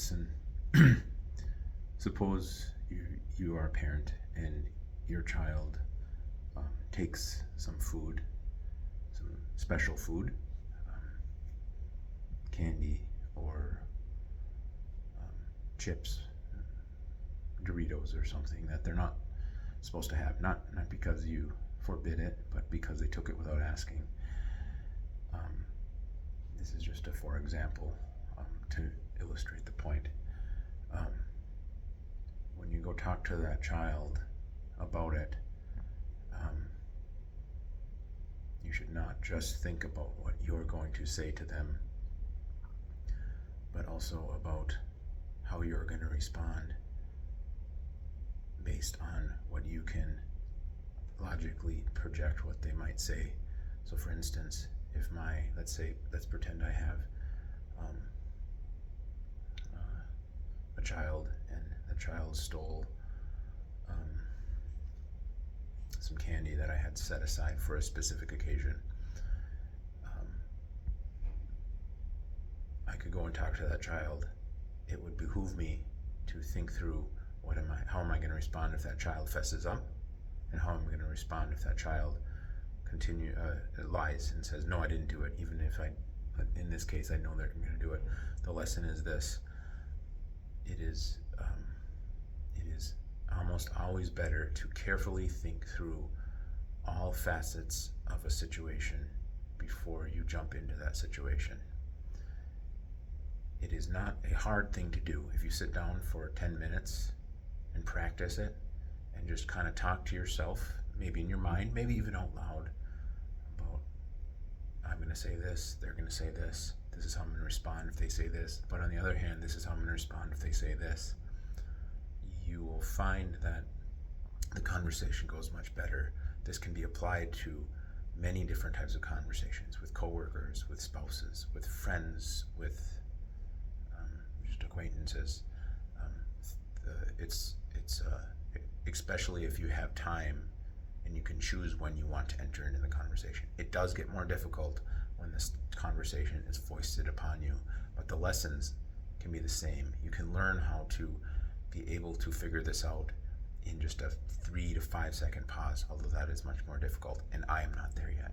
lesson. Suppose you are a parent and your child takes some food, some special food, candy or chips, Doritos or something that they're not supposed to have. Not because you forbid it, but because they took it without asking. This is just a for example to illustrate the point. When you go talk to that child about it, you should not just think about what you're going to say to them, but also about how you're going to respond based on what you can logically project what they might say. So for instance, if let's pretend I have a child and the child stole some candy that I had set aside for a specific occasion. I could go and talk to that child. It would behoove me to think through how am I going to respond if that child fesses up, and how am I going to respond if that child lies and says, no, I didn't do it, even if but in this case I know they're going to do it. The lesson is this: it is almost always better to carefully think through all facets of a situation before you jump into that situation. It is not a hard thing to do. If you sit down for 10 minutes and practice it and just kind of talk to yourself, maybe in your mind, maybe even out loud, about, I'm going to say this, they're going to say this is how I'm going to respond if they say this, but on the other hand, this is how I'm going to respond if they say this. You will find that the conversation goes much better. This can be applied to many different types of conversations, with coworkers, with spouses, with friends, with just acquaintances. It's especially if you have time and you can choose when you want to enter into the conversation. It does get more difficult when this conversation is foisted upon you, but the lessons can be the same. You can learn how to be able to figure this out in just a 3 to 5 second pause, although that is much more difficult, and I am not there yet.